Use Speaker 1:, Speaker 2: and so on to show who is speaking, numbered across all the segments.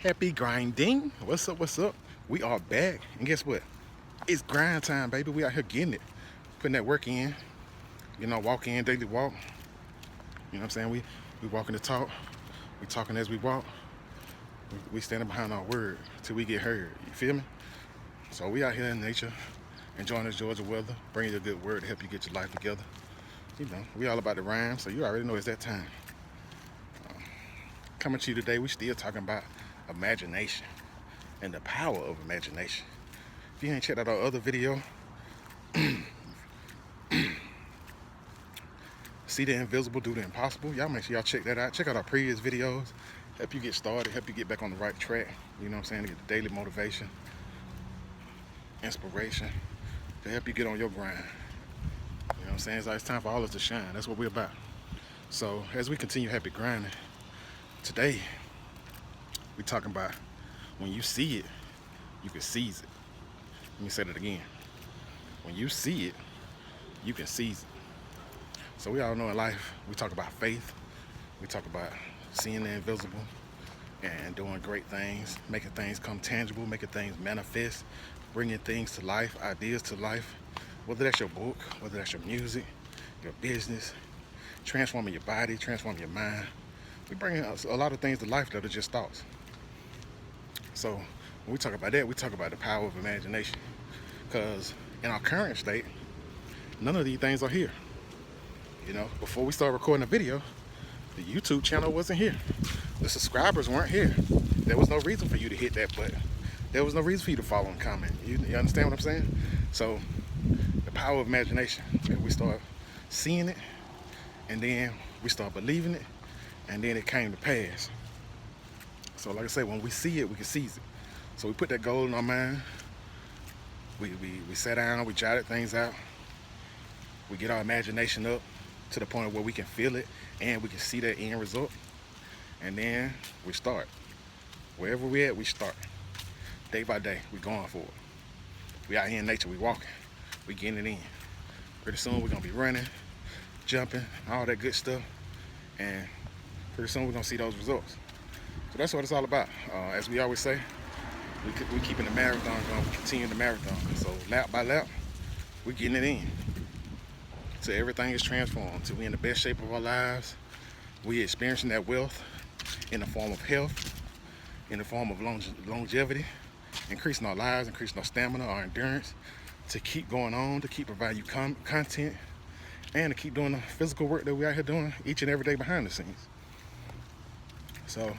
Speaker 1: Happy grinding. What's up? What's up? We are back, and guess what? It's grind time, baby. We out here getting it, putting that work in. You know, walk in, daily walk. You know what I'm saying? We walking the talk. We talking as we walk. We standing behind our word till we get heard. You feel me? So we out here in nature, enjoying this Georgia weather, bringing you a good word to help you get your life together. You know, we all about the rhyme, so you already know it's that time. Coming to you today, we still talking about imagination and the power of imagination. If you ain't checked out our other video, see the invisible, do the impossible. Y'all make sure y'all check that out. Check out our previous videos. Help you get started, help you get back on the right track. You know what I'm saying? To get the daily motivation, inspiration, to help you get on your grind. You know what I'm saying? It's time for all of us to shine. That's what we're about. So as we continue happy grinding, today we talking about when you see it, you can seize it. Let me say that again. When you see it, you can seize it. So we all know in life, we talk about faith. We talk about seeing the invisible and doing great things, making things come tangible, making things manifest, bringing things to life, ideas to life. Whether that's your book, whether that's your music, your business, transforming your body, transforming your mind. We bring a lot of things to life that are just thoughts. So when we talk about that, we talk about the power of imagination. Because in our current state, none of these things are here. You know, before we started recording the video, the YouTube channel wasn't here. The subscribers weren't here. There was no reason for you to hit that button. There was no reason for you to follow and comment. You understand what I'm saying? So the power of imagination, we start seeing it, and then we start believing it, and then it came to pass. So like I say, when we see it, we can seize it. So we put that goal in our mind. We sat down, we jotted things out. We get our imagination up to the point where we can feel it and we can see that end result. And then we start. Wherever we at, we start. Day by day, we going for it. We out here in nature, we walking, we getting it in. Pretty soon we're gonna be running, jumping, all that good stuff. And pretty soon we're gonna see those results. So that's what it's all about. As we always say, we keeping the marathon going, we continue the marathon. So lap by lap, we're getting it in. So everything is transformed till we in the best shape of our lives. We experiencing that wealth in the form of health, in the form of longevity, increasing our lives, increasing our stamina, our endurance, to keep going on, to keep providing you content, and to keep doing the physical work that we out here doing each and every day behind the scenes. So,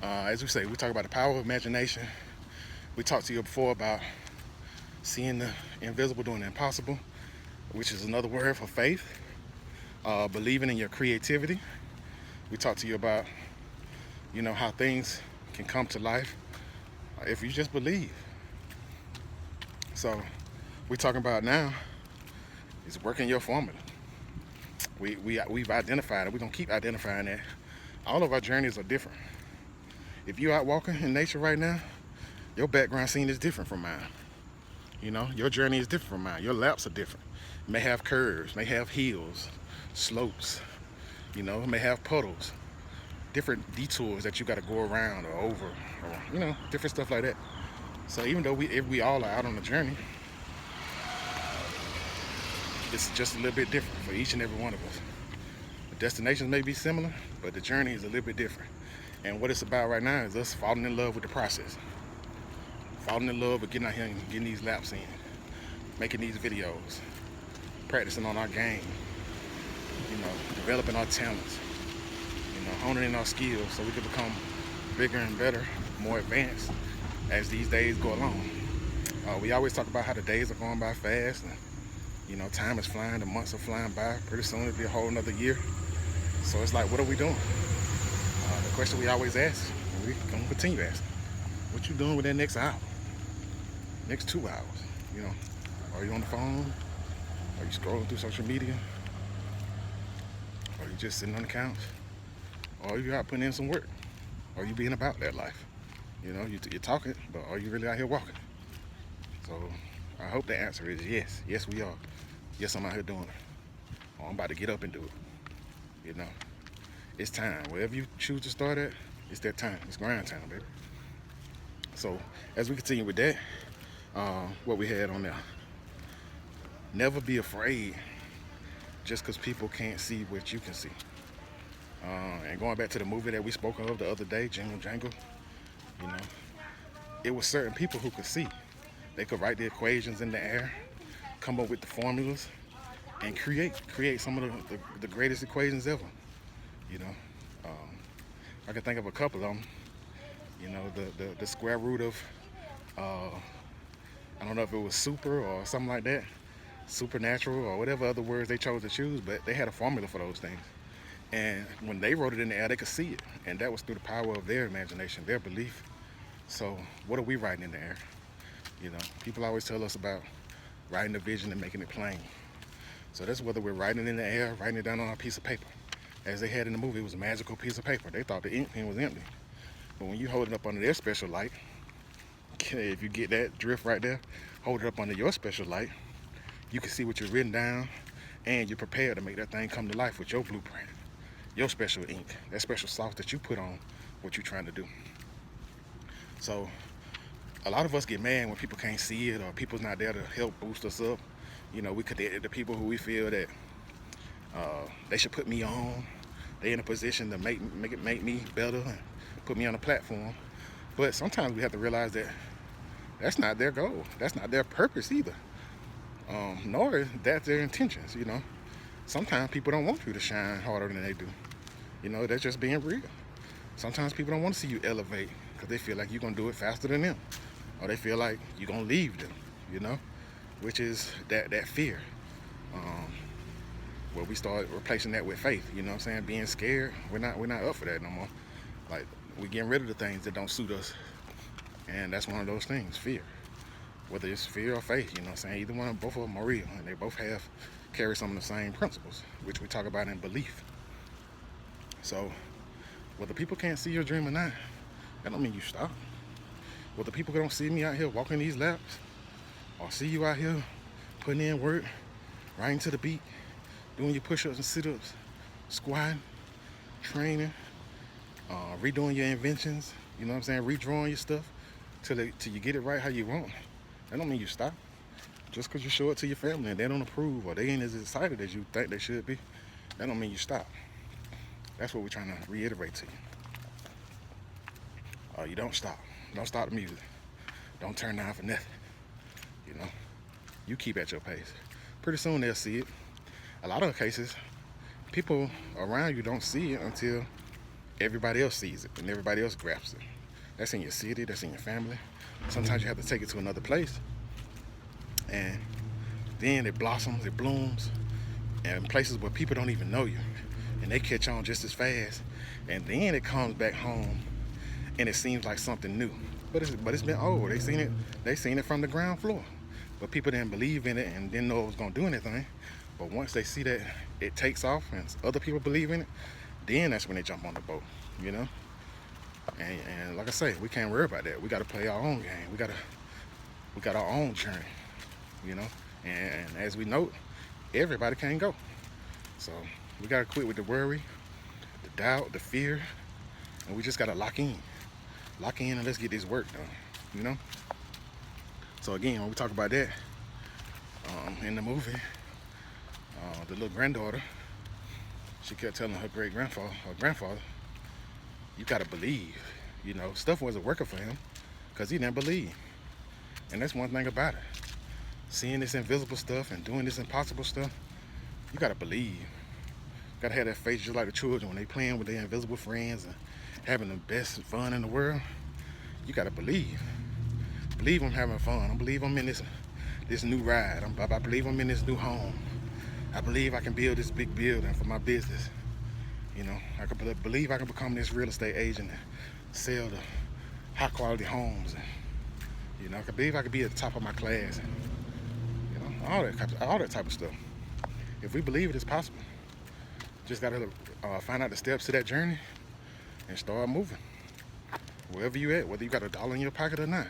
Speaker 1: as we say, we talk about the power of imagination. We talked to you before about seeing the invisible, doing the impossible, which is another word for faith, believing in your creativity. We talked to you about, you know, how things can come to life if you just believe. So, we're talking about now is working your formula. We've identified it. We're gonna keep identifying that. All of our journeys are different. If you're out walking in nature right now, your background scene is different from mine. You know, your journey is different from mine. Your laps are different. It may have curves, may have hills, slopes, you know, it may have puddles, different detours that you got to go around or over, or, you know, different stuff like that. So even though if we all are out on the journey, it's just a little bit different for each and every one of us. The destinations may be similar, but the journey is a little bit different. And what it's about right now is us falling in love with the process. Falling in love with getting out here and getting these laps in, making these videos, practicing on our game, you know, developing our talents, you know, honing in our skills so we can become bigger and better, more advanced as these days go along. We always talk about how the days are going by fast, and you know, time is flying, the months are flying by. Pretty soon it'll be a whole nother year. So it's like, what are we doing? The question we always ask, and we're gonna continue asking, what you doing with that next hour? Next 2 hours, you know? Are you on the phone? Are you scrolling through social media? Are you just sitting on the couch? Or are you out putting in some work? Are you being about that life? You know, you're talking, but are you really out here walking? So I hope the answer is yes. Yes, we are. Yes, I'm out here doing it. Or I'm about to get up and do it. You know, it's time. Wherever you choose to start at, It's that time. It's grind time, baby. So as we continue with that, what we had on there, never be afraid just because people can't see what you can see. And going back to the movie that we spoke of the other day, Jingle Jangle, you know, it was certain people who could see. They could write the equations in the air, come up with the formulas, and create some of the greatest equations ever. You know, I can think of a couple of them. You know, the square root of, I don't know if it was super or something like that, supernatural or whatever other words they chose to choose, but they had a formula for those things. And when they wrote it in the air, they could see it. And that was through the power of their imagination, their belief. So what are we writing in the air? You know, people always tell us about writing the vision and making it plain. So that's whether we're writing it in the air, writing it down on a piece of paper. As they had in the movie, it was a magical piece of paper. They thought the ink pen was empty. But when you hold it up under their special light, if you get that drift right there, hold it up under your special light, you can see what you've written down, and you're prepared to make that thing come to life with your blueprint, your special ink, that special sauce that you put on what you're trying to do. So a lot of us get mad when people can't see it or people's not there to help boost us up. You know, we connected to people who we feel that they should put me on. They in a position to make me better and put me on a platform. But sometimes we have to realize that that's not their goal. That's not their purpose either. Nor is that their intentions, you know. Sometimes people don't want you to shine harder than they do. You know, that's just being real. Sometimes people don't want to see you elevate because they feel like you're going to do it faster than them. Or they feel like you're going to leave them, you know, which is that fear. Where we start replacing that with faith, you know what I'm saying? Being scared, we're not up for that no more. Like, we're getting rid of the things that don't suit us. And that's one of those things, fear. Whether it's fear or faith, you know what I'm saying? Either one, both of them are real. And they both carry some of the same principles, which we talk about in belief. So, whether people can't see your dream or not, that don't mean you stop. Whether people don't see me out here walking these laps, or see you out here putting in work, riding to the beat, doing your push-ups and sit-ups, squatting, training, redoing your inventions, you know what I'm saying, redrawing your stuff till you get it right how you want. That don't mean you stop. Just because you show it to your family and they don't approve or they ain't as excited as you think they should be, that don't mean you stop. That's what we're trying to reiterate to you. You don't stop. Don't stop the music. Don't turn down for nothing. You know, you keep at your pace. Pretty soon they'll see it. A lot of cases, people around you don't see it until everybody else sees it and everybody else grasps it. That's in your city, that's in your family. Sometimes you have to take it to another place. And then it blossoms, it blooms, and places where people don't even know you. And they catch on just as fast. And then it comes back home and it seems like something new. But it's been old. They seen it from the ground floor. But people didn't believe in it and didn't know it was gonna do anything. But once they see that it takes off and other people believe in it, then that's when they jump on the boat, you know? And like I say, we can't worry about that. We gotta play our own game. We got our own journey, you know? And as we know, everybody can't go. So we gotta quit with the worry, the doubt, the fear, and we just gotta lock in. Lock in and let's get this work done, you know? So again, when we talk about that, in the movie, the little granddaughter, she kept telling her grandfather, you gotta believe, you know, stuff wasn't working for him because he didn't believe. And that's one thing about it. Seeing this invisible stuff and doing this impossible stuff, you gotta believe. You gotta have that faith just like the children when they playing with their invisible friends and having the best fun in the world. You gotta believe. Believe I'm having fun. I believe I'm in this new ride. I believe I'm in this new home. I believe I can build this big building for my business. You know, I can believe I can become this real estate agent and sell the high quality homes. And, you know, I can believe I can be at the top of my class. And, you know, all that type of stuff. If we believe it is possible, just gotta find out the steps to that journey and start moving. Wherever you at, whether you got $1 in your pocket or not.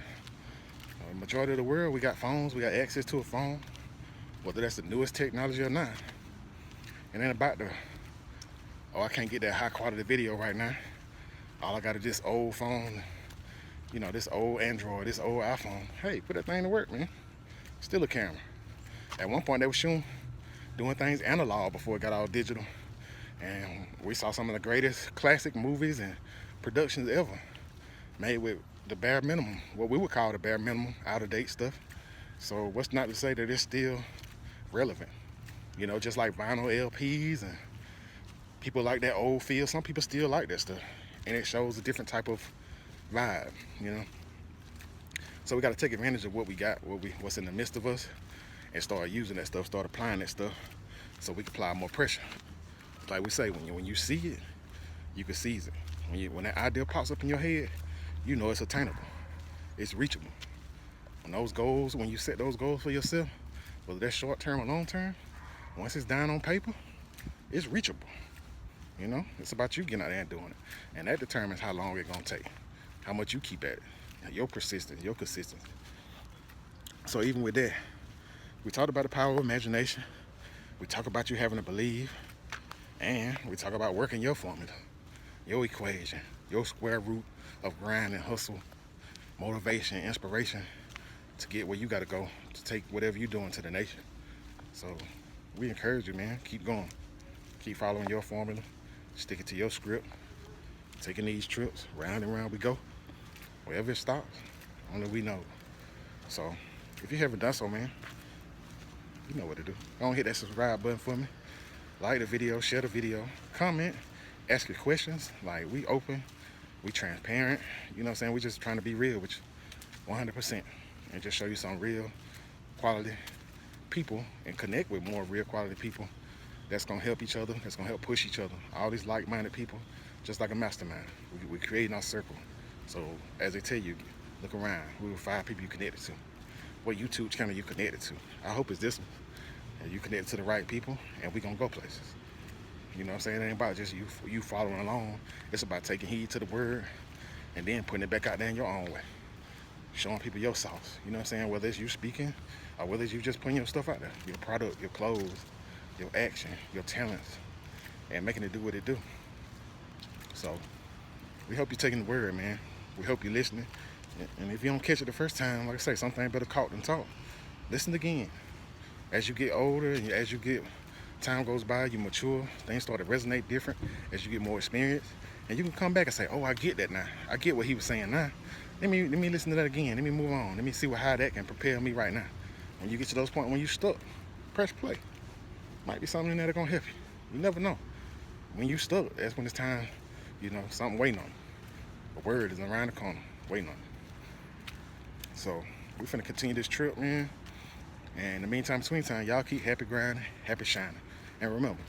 Speaker 1: Majority of the world, we got phones, we got access to a phone, whether that's the newest technology or not. It ain't about I can't get that high quality video right now. All I got is this old phone, you know, this old Android, this old iPhone. Hey, put that thing to work, man. Still a camera. At one point, they were shooting, doing things analog before it got all digital. And we saw some of the greatest classic movies and productions ever made with the bare minimum, what we would call the bare minimum, out-of-date stuff. So what's not to say that it's still relevant? You know, just like vinyl LPs and people like that old feel. Some people still like that stuff. And it shows a different type of vibe, you know? So we got to take advantage of what we got, what's in the midst of us, and start using that stuff, start applying that stuff so we can apply more pressure. Like we say, when you see it, you can seize it. When that idea pops up in your head, you know it's attainable. It's reachable. When you set those goals for yourself, whether that's short term or long term, once it's down on paper, it's reachable. You know, it's about you getting out there and doing it. And that determines how long it's gonna take, how much you keep at it, your persistence, your consistency. So even with that, we talked about the power of imagination. We talk about you having to believe. And we talk about working your formula, your equation, your square root of grind and hustle, motivation, inspiration to get where you got to go to take whatever you're doing to the nation. So we encourage you, man. Keep going. Keep following your formula. Stick it to your script. Taking these trips, round and round we go. Wherever it stops, only we know. So if you haven't done so, man, you know what to do. Go on, hit that subscribe button for me. Like the video, share the video, comment, ask your questions. Like, we open, we transparent. You know what I'm saying? We just trying to be real with you, 100%. And just show you some real quality people and connect with more real quality people that's gonna help each other, that's gonna help push each other. All these like-minded people, just like a mastermind. We're creating our circle. So as they tell you, look around. We were 5 people you connected to. What YouTube channel you connected to? I hope it's this one. And you connect to the right people, and we gonna go places. You know what I'm saying? It ain't about just you following along. It's about taking heed to the word and then putting it back out there in your own way. Showing people your sauce. You know what I'm saying? Whether it's you speaking or whether it's you just putting your stuff out there. Your product, your clothes, your action, your talents, and making it do what it do. So we hope you're taking the word, man. We hope you're listening. And if you don't catch it the first time, like I say, something better caught than taught. Listen again. As you get older and as you get, time goes by, you mature, things start to resonate different as you get more experience. And you can come back and say, oh, I get that now. I get what he was saying now. Let me listen to that again. Let me move on. Let me see how that can prepare me right now. When you get to those points when you're stuck, press play. Might be something in there that's gonna help you. You never know. When you stuck, that's when it's time, you know, something waiting on you. The word is around the corner, waiting on you. So we're finna continue this trip, man. And in the meantime, between time, y'all keep happy grinding, happy shining. And remember,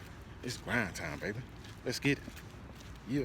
Speaker 1: it's grind time, baby. Let's get it. Yeah.